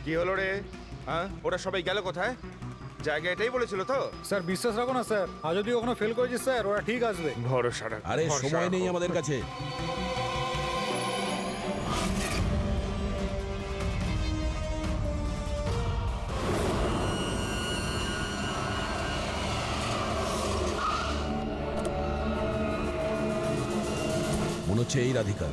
কি হলো রে? হ্যাঁ, ওরা সবাই গেল কোথায়? জায়গা এটাই বলেছিল তো? স্যার বিশ্বাস রাখো না স্যার, আর যদি ওখানে ফেল করেছিস স্যার ওরা ঠিক আসবে। ভরসা রাখো, আরে ভরসা সময় নেই রাখো। আমাদের কাছে। মনে হচ্ছে এই রাধিকা।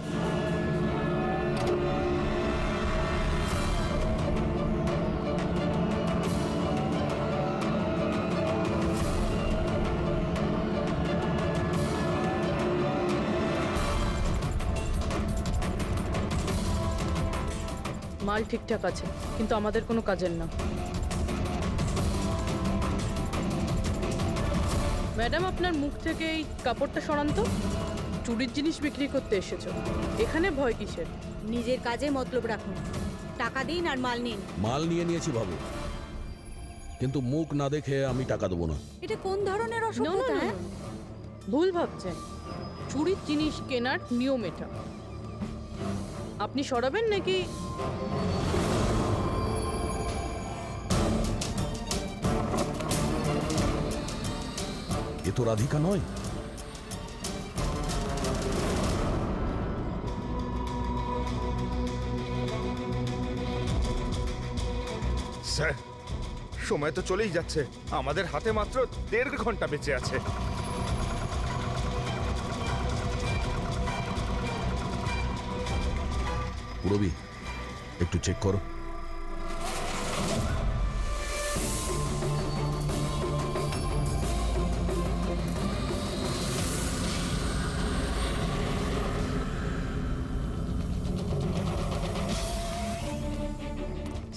মাল ঠিকঠাক আছে, কিন্তু আমাদের কোনো কাজের না। ম্যাডাম, আপনার মুখ থেকে এই কাপড়টা সরান তো। চুরির জিনিস বিক্রি করতে এসেছো, এখানে ভয় কিসের? নিজের কাজে মতলব রাখুন, টাকা দিন আর মাল নিন। মাল নিয়ে নিয়েছি ভাবো, কিন্তু মুখ না দেখে আমি টাকা দেবো না। এটা কোন ধরনের No, no, অসভ্যতা? no, হ্যাঁ? no. ভুল ভাবছেন। চুরির জিনিস কেনার নিয়ম এটা। আপনি সরাবেন নাকি? এ তো রাধিকা নয়। স্যার, সময় তো চলেই যাচ্ছে, আমাদের হাতে মাত্র 1.5 ঘন্টা বেঁচে আছে। পুরবি, একটু চেক করো।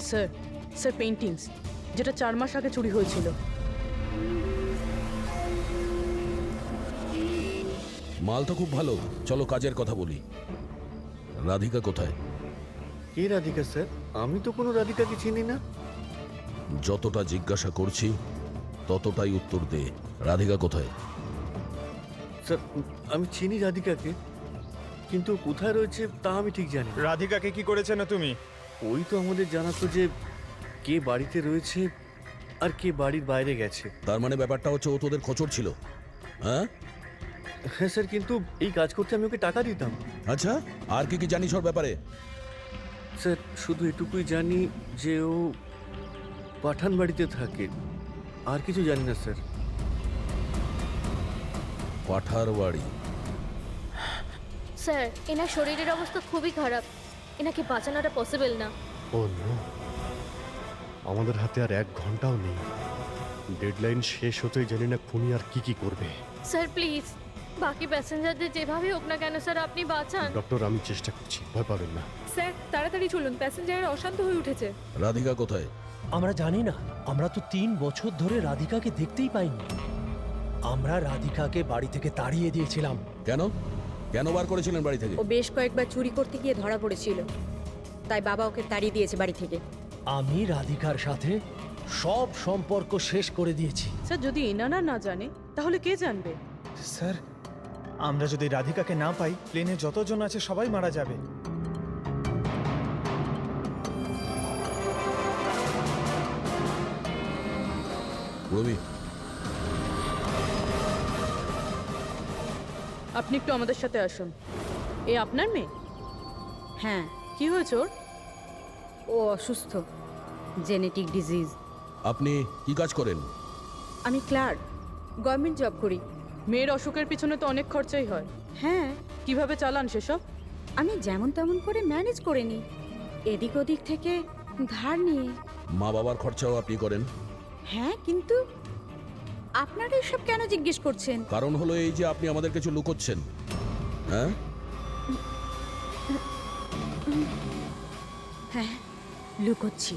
স্যার, স্যার পেইন্টিংস, যেটা 4 মাস আগে চুরি হয়েছিল। মাল তো খুব ভালো, চলো কাজের কথা বলি। রাধিকা কোথায়? কে রাধিকা স্যার? আমি তো কোনো রাধিকাকে চিনি না। যতটা জিজ্ঞাসা করছি ততটাই উত্তর দে। রাধিকা কোথায়? স্যার আমি চিনি রাধিকাকে, কিন্তু কোথায় রয়েছে তা আমি ঠিক জানি না। রাধিকাকে কি করেছে না তুমি? ওই তো আমাদের জানাতো যে কে বাড়িতে রয়েছে আর কে বাড়ির বাইরে গেছে। তার মানে ব্যাপারটা হচ্ছে ও তোদের খোঁচর ছিল, হ্যাঁ? হ্যাঁ স্যার, কিন্তু এই কাজ করতে আমি ওকে টাকা দিতাম। আচ্ছা, আর কি কি জানিস ওর ব্যাপারে? স্যার শুধু এটুকুই জানি যে ও পাঠান বাড়িতে থাকে, আর কিছু জানি না স্যার। পাঠার বাড়ি? স্যার, এনার শরীরের অবস্থা খুবই খারাপ, এনাকে বাঁচানোটা পসিবল না। ও নো, আমাদের হাতে আর 1 ঘন্টাও নেই। ডেডলাইন শেষ হতেই জানি না খুনি আর কি কি করবে। স্যার প্লিজ, বাকি প্যাসেঞ্জারদের যেভাবে হোক না কেন স্যার আপনি বাঁচান। ডক্টর, আমি চেষ্টা করছি, ভয় পাবেন না। স্যার তাড়াতাড়ি চলুন, প্যাসেঞ্জারের অশান্ত হয়ে উঠেছে। রাধিকা কোথায়? আমরা জানি না, আমরা তো 3 বছর ধরে রাধিকাকে দেখতেই পাইনি। আমরা রাধিকাকে বাড়ি থেকে তাড়িয়ে দিয়েছিলাম। কেন কেন বার করেছিলেন বাড়ি থেকে? ও বেশ কয়েকবার চুরি করতে গিয়ে ধরা পড়েছিল, তাই বাবা ওকে তাড়িয়ে দিয়েছে বাড়ি থেকে। আমি রাধিকার সাথে সব সম্পর্ক শেষ করে দিয়েছি। স্যার, যদি এনারা না জানে তাহলে কে জানবে? স্যার, আমরা যদি রাধিকাকে না পাই প্লেনে যতজন আছে সবাই মারা যাবে। রবি, আপনি একটু আমাদের সাথে আসুন। এ আপনার মেয়ে? হ্যাঁ, কি হয়েছে ওর? ও অসুস্থ, জেনেটিক ডিজিজ। আপনি কি কাজ করেন? আমি ক্লার্ক, গভর্নমেন্ট জব করি। মেয়ের অসুখের পিছনে তো অনেক খরচাই হয়। হ্যাঁ, কিভাবে চালান সেসব? আমি যেমন তেমন করে ম্যানেজ করে নিই, এদিক ওদিক থেকে ধার নিয়ে। মা বাবার খরচাও আপনি করেন? হ্যাঁ, কিন্তু আপনারা এসব কেন জিজ্ঞেস করছেন? কারণ হলো এই যে আপনি আমাদের কিছু লুকোচ্ছেন, হ্যাঁ? হ্যাঁ, লুকোচ্ছি।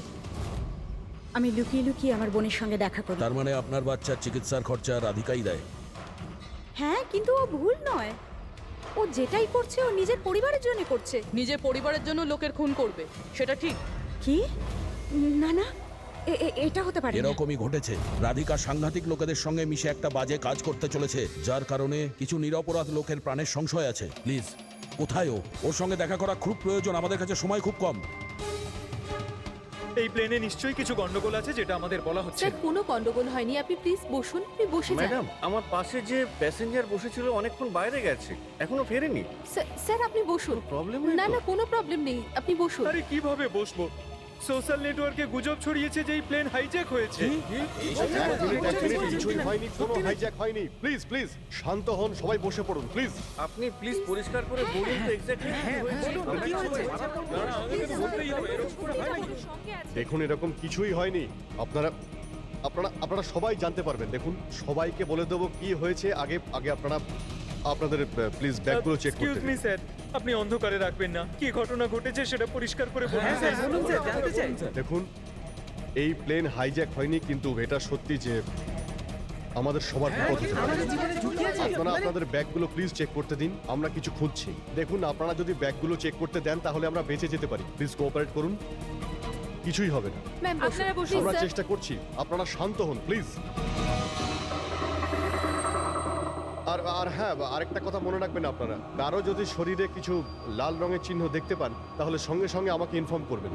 আমি লুকিয়ে লুকিয়ে আমার বোনের সঙ্গে দেখা করি। তার মানে আপনার বাচ্চার চিকিৎসার খরচা রাধিকাই দেয়? হ্যাঁ, কিন্তু ও ভুল নয়। ও যেটাই করছে ও নিজের পরিবারের জন্য করছে। নিজের পরিবারের জন্য লোকের খুন করবে, সেটা ঠিক? কি? না না, এটা হতে পারে না। এরকমই ঘটেছে। রাধিকা সাংঘাতিক লোকেদের সঙ্গে মিশে একটা বাজে কাজ করতে চলেছে, যার কারণে কিছু নিরপরাধ লোকের প্রাণের সংশয় আছে। প্লিজ, কোথায় ও? ওর সঙ্গে দেখা করা খুব প্রয়োজন, আমাদের কাছে সময় খুব কম। এই প্লেনে নিশ্চয়ই কিছু গন্ডগোল আছে যেটা আমাদের বলা হচ্ছে স্যার কোনো গন্ডগোল হয়নি, আপনি প্লিজ বসুন, আপনি বসে যান। ম্যাডাম, আমার পাশে যে প্যাসেঞ্জার বসেছিল অনেকক্ষণ বাইরে গেছে, এখনো ফেরেনি। স্যার আপনি বসুন। প্রবলেম না না কোনো প্রবলেম নেই, আপনি বসুন। আরে কিভাবে বসবো? সোশ্যাল নেটওয়ার্কে গুজব ছড়িয়েছে যে এই প্লেন হাইজ্যাক হয়েছে। কিছুই হয়নি, কোনো হাইজ্যাক হয়নি। প্লিজ প্লিজ শান্ত হন, সবাই বসে পড়ুন প্লিজ। আপনি প্লিজ পরিষ্কার করে বলুন তো এক্স্যাক্টলি কি হয়েছে। দেখুন এরকম কিছুই হয়নি। আপনারা আপনারা আপনারা সবাই জানতে পারবেন। দেখুন সবাইকে বলে দেবো কি হয়েছে। আগে আগে আপনারা আপনাদের প্লিজ ব্যাগগুলো চেক করতে এক্সকিউজ মি দিন। স্যার, আপনি অন্ধকারে রাখবেন না। কি ঘটনা ঘটেছে সেটা পরিষ্কার করে বলুন স্যার। দেখুন এই প্লেন হাইজ্যাক হয়নি, কিন্তু এটা সত্যি যে আমাদের সবার বিপদ হতে পারে। আপনারা আপনাদের ব্যাগগুলো প্লিজ চেক করতে দিন, আমরা কিছু খুঁজছি। দেখুন আপনারা যদি ব্যাগগুলো চেক করতে দেন তাহলে আমরা বেঁচে যেতে পারি। প্লিজ কোঅপারেট করুন, কিছুই হবে না। ম্যাম আপনারা বসুন আমরা স্যার। চেষ্টা করছি, আপনারা শান্ত হন প্লিজ। আর আর হ্যাঁ, আরেকটা কথা মনে রাখবেন, আপনারা কারো যদি শরীরে কিছু লাল রঙের চিহ্ন দেখতে পান তাহলে সঙ্গে সঙ্গে আমাকে ইনফর্ম করবেন।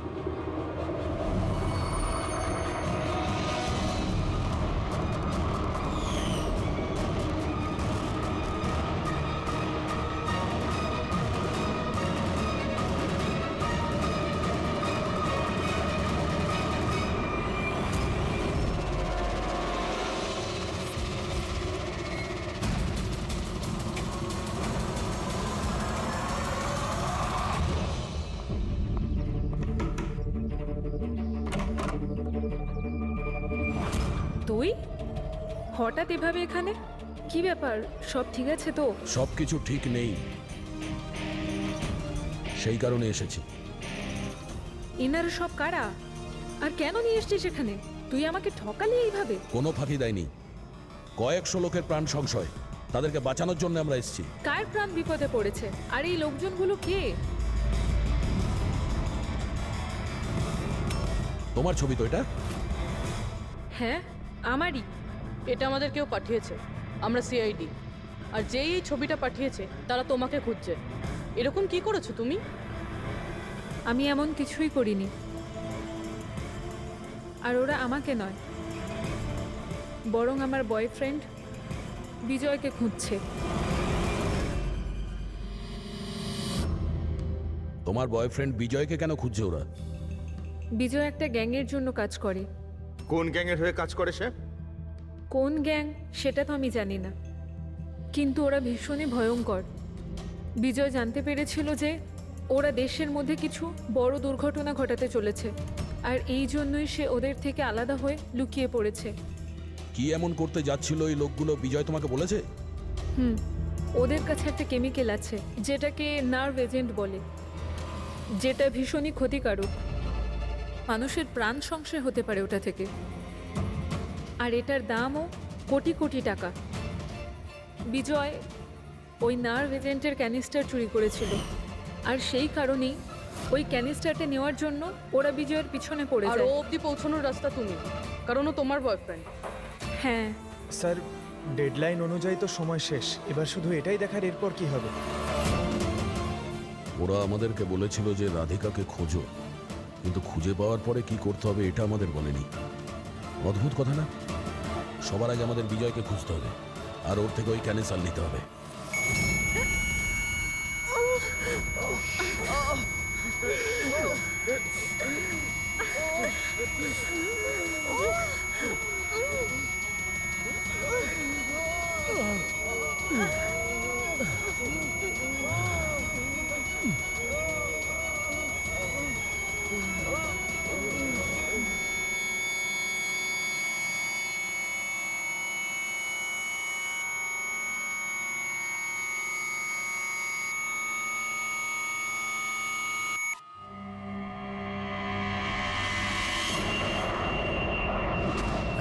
তুই হঠাৎ এভাবে এখানে? কি ব্যাপার, সব ঠিক আছে তো? সবকিছু ঠিক নেই, সেই কারণে এসেছি। এনারা সব কারা আর কেন নিয়ে এসছিস এখানে? তুই আমাকে ঠকালি এইভাবে? কোনো ফাঁকি দেয়নি, কয়েকশো লোকের প্রাণ সংশয়, তাদেরকে বাঁচানোর জন্য আমরা এসেছি। কার প্রাণ বিপদে পড়েছে? আর এই লোকজনগুলো কে? তোমার ছবি তো এটা? হ্যাঁ আমারই। এটা আমাদের কেউ পাঠিয়েছে, আমরা সিআইডি। আর যেই এই ছবিটা পাঠিয়েছে তারা তোমাকে খুঁজছে। এরকম কি করেছো তুমি? আমি এমন কিছুই করিনি। আর ওরা আমাকে নয়, বরং আমার বয়ফ্রেন্ড বিজয়কে খুঁজছে। তোমার বয়ফ্রেন্ড বিজয়কে কেন খুঁজছে ওরা? বিজয় একটা গ্যাংয়ের জন্য কাজ করে। কোন গ্যাংয়ের হয়ে কাজ করে সে? কোন গ্যাং সেটা তো আমি জানি না, কিন্তু ওরা ভীষণই ভয়ঙ্কর। বিজয় জানতে পেরেছিল যে ওরা দেশের মধ্যে কিছু বড় দুর্ঘটনা ঘটাতে চলেছে, আর এই জন্যই সে ওদের থেকে আলাদা হয়ে লুকিয়ে পড়েছে। কি এমন করতে যাচ্ছিল এই লোকগুলো বিজয় তোমাকে বলেছে? ওদের কাছে একটা কেমিক্যাল আছে যেটাকে নার্ভ এজেন্ট বলে, যেটা ভীষণই ক্ষতিকারক। মানুষের প্রাণ সংশয় হতে পারে ওটা থেকে, আর এটার দামও কোটি কোটি টাকা। বিজয় ওই নার্ভ এজেন্টের ক্যানিস্টার চুরি করেছিল, আর সেই কারণেই ওই ক্যানিস্টারটা নেওয়ার জন্য ওরা বিজয়ের পিছনে পড়ে আর যায়। ও অব্দি পৌঁছানোর রাস্তা তুমি, কারণ ও তোমার বয়ফ্রেন্ড। হ্যাঁ স্যার, ডেডলাইন অনুযায়ী তো সময় শেষ, এবার শুধু এটাই দেখার এরপর কি হবে। ওরা আমাদেরকে বলেছিল যে রাধিকাকে খোঁজো, কিন্তু খুঁজে পাওয়ার পরে কি করতে হবে এটা আমাদের বলেনি। অদ্ভুত কথা না? সবার আগে আমাদের বিজয়কে খুঁজতে হবে, আর ওর থেকে ওই ক্যানেসার নিতে হবে।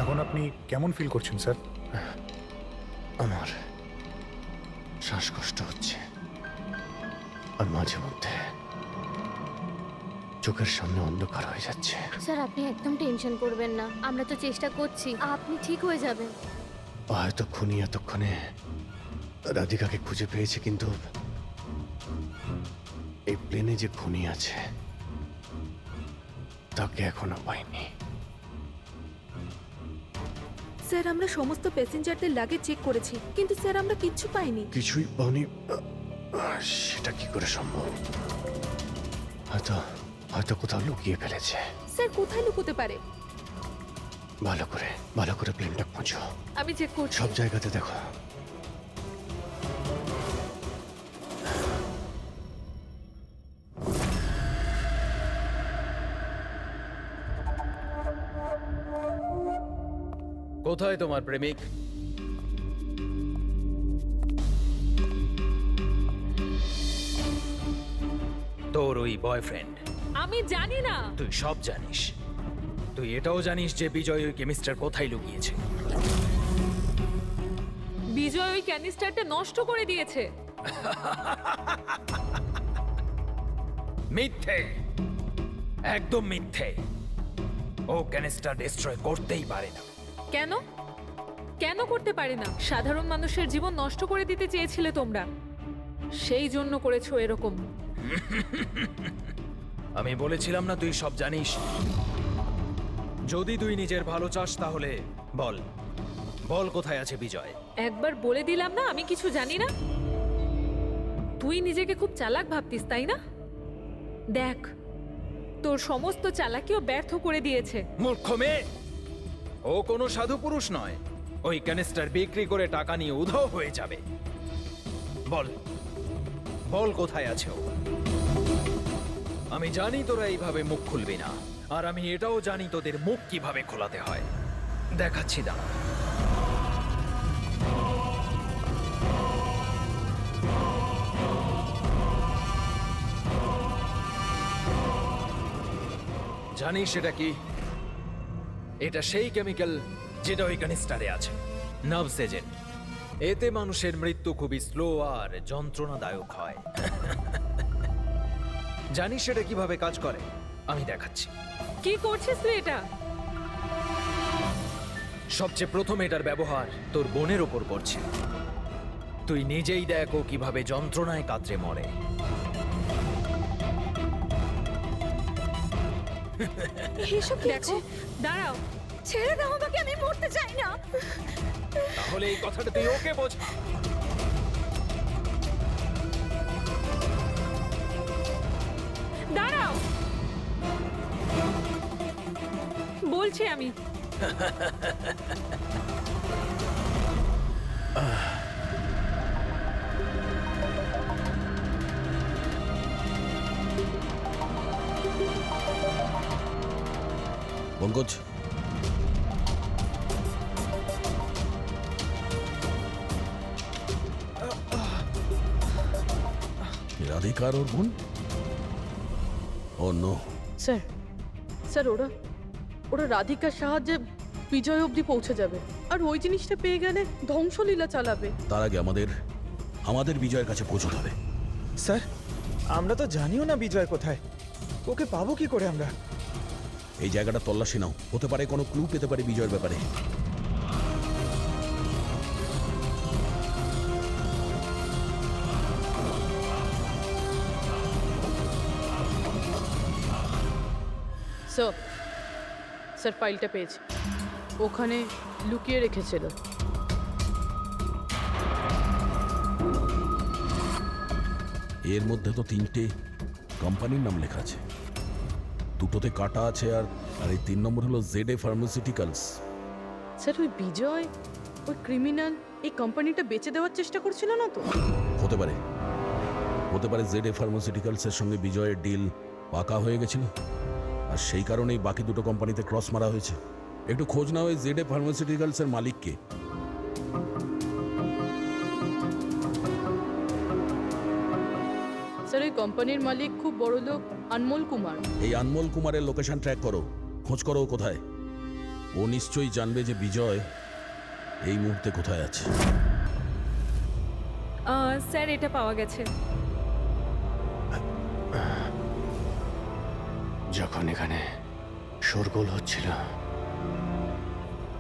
এখন আপনি কেমন ফিল করছেন স্যার? আমার শ্বাসকষ্ট হচ্ছে, আর মাঝে মধ্যে চোখের সামনে অন্ধকার হয়ে যাচ্ছে। স্যার আপনি একদম টেনশন করবেন না, আমরা তো চেষ্টা করছি, আপনি ঠিক হয়ে যাবেন। হয়তো খুনি এতক্ষণে রাধিকাকে খুঁজে পেয়েছে, কিন্তু এই প্লেনে যে খুনি আছে তাকে এখনো পাইনি। স্যার আমরা সমস্ত প্যাসেঞ্জারদের লাগেজ চেক করেছি, কিন্তু স্যার আমরা কিচ্ছু পাইনি। কিছুই পাওনি? সেটা কি করে সম্ভব? হয়তো হয়তো কোথাও লুকিয়ে ফেলেছে। স্যার কোথায় লুকোতে পারে? ভালো করে প্লেনটা খোঁজো। আমি চেক করছি। সব জায়গাতে দেখো। কোথায় তোমার প্রেমিক? তোর ওই বয়ফ্রেন্ড। আমি জানি না। তুই সব জানিস। তুই এটাও জানিস যে বিজয় ওই কেমিস্টার কোথায় লুকিয়েছে। বিজয় ওই ক্যানিস্টারটা নষ্ট করে দিয়েছে। মিথ্যে, একদম মিথ্যে। ও ক্যানিস্টার ডিস্ট্রয় করতেই পারে না। কেন? কেন করতে পারে না? সাধারণ মানুষের জীবন নষ্ট করে দিতে চেয়েছিলে তোমরা, সেই জন্য করেছো এরকম। আমি বলেছিলাম না তুই সব জানিস? যদি তুই নিজের ভালো চাস তাহলে বল, বল কোথায় আছে বিজয়? একবার বলে দিলাম না আমি কিছু জানি না। তুই নিজেকে খুব চালাক ভাবতিস, তাই না? দেখ, তোর সমস্ত চালাকিও ব্যর্থ করে দিয়েছে। মূর্খ মেয়ে, ও কোনো সাধু পুরুষ নয়। ওই ক্যানিস্টার বিক্রি করে টাকা নিয়ে উধাও হয়ে যাবে। বল, বল কোথায় আছে ও? আমি জানি তোরা এইভাবে মুখ খুলবি না, আর আমি এটাও জানি তোদের মুখ কিভাবে খোলাতে হয়। দেখাচ্ছি দাঁড়া। জানিস সেটা কি? এটা সেই কেমিক্যাল যেটা ওই ক্যানিস্টারে আছে, নার্ভস এজেন্ট। এতে মানুষের মৃত্যু খুবই স্লো আর যন্ত্রণাদায়ক হয়। জানিস সেটা কিভাবে কাজ করে? আমি দেখাচ্ছি। কি করছিস তুই এটা? সবচেয়ে প্রথম এটার ব্যবহার তোর বোনের ওপর করছে। তুই নিজেই দেখ ও কিভাবে যন্ত্রণায় কাতরে মরে। এসব কি দেখো, দাঁড়াও। ছেড়ে দাও আমাকে, আমি মরতে চাই না। তাহলে এই কথাটা তুই ওকে বোঝা। দাঁড়াও বলছি আমি। পঙ্কজ, রাধিকার ওর বোন? ও নো। স্যার, স্যার ওরা ওরা রাধিকার সাহায্যে বিজয় অবধি পৌঁছে যাবে, আর ওই জিনিসটা পেয়ে গেলে ধ্বংসলীলা চালাবে। তার আগে আমাদের বিজয়ের কাছে পৌঁছতে হবে। স্যার, আমরা তো জানিও না বিজয় কোথায়। ওকে পাবো কি করে আমরা? এই জায়গাটা তল্লাশি নাও, হতে পারে কোনো ক্লু পেতে পারে বিজয়ের ব্যাপারে। স্যার, স্যার ফাইলটা পেয়েছি, ওখানে লুকিয়ে রেখেছিল। এর মধ্যে তো 3টে কোম্পানির নাম লেখা আছে, দুটোতে কাটা আছে, আর এই 3 নম্বর হলো ZA ফার্মাসিউটিক্যালস। স্যার ওই বিজয়, ওই ক্রিমিনাল এই কোম্পানিটা বেচে দেওয়ার চেষ্টা করছিল না তো? হতে পারে ZA ফার্মাসিউটিক্যালসের সঙ্গে বিজয়ের ডিল পাকা হয়ে গেছিল, আর সেই কারণেই বাকি দুটো কোম্পানিতে ক্রস মারা হয়েছে। একটু খোঁজ নাও ওই ZA ফার্মাসিউটিক্যালসের মালিককে। স্যার ওই কোম্পানির মালিক খুব বড় লোক আনমোল কুমার। এই আনমোল কুমারের লোকেশন ট্র্যাক করো, খোঁজ করো ও কোথায়। ও নিশ্চয়ই জানবে যে বিজয় এই মুহূর্তে কোথায় আছে। স্যার এটা পাওয়া গেছে। যখন এখানে শোরগোল হচ্ছিল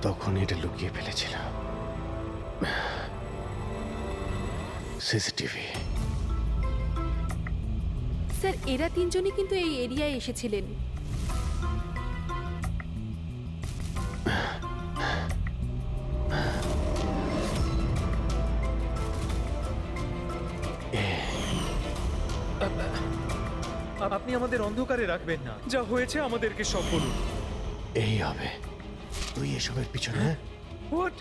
তখন এটা লুকিয়ে ফেলেছিল। সিসিটিভি। স্যার এরা 3জনই কিন্তু এই এরিয়ায় এসেছিলেন। আপনি আমাদের অন্ধকারে রাখবেন না, যা হয়েছে আমাদেরকে সব বলুন। এই হবে। তুই এসবের পিছনে হোয়াট?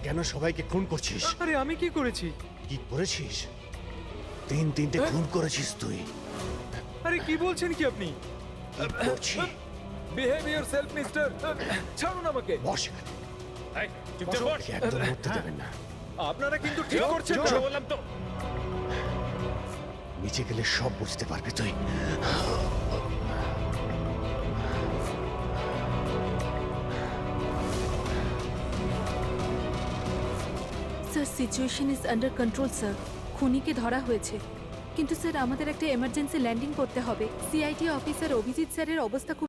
কেন সবাইকে খুন করছিস? আরে আমি কি করেছি? কি করেছিস? তিনটে খুন করেছিস তুই। আরে কি বলছেন কি আপনি? কি করছিস? Behave yourself mister. ছাড়ুন আমাকে। বস এখানে। ওকে একদম উঠতে দেবেন না। আপনারা কিন্তু ঠিক করছেন না। বললাম তো। নিচে গেলে সব বুঝতে পারবি তুই। Sir situation is under control sir. খুনিকে ধরা হয়েছে, কিন্তু স্যার আমাদের একটা এমার্জেন্সি ল্যান্ডিং করতে হবে। সিআইটি অফিসার অভিজিৎ স্যারের অবস্থা খুব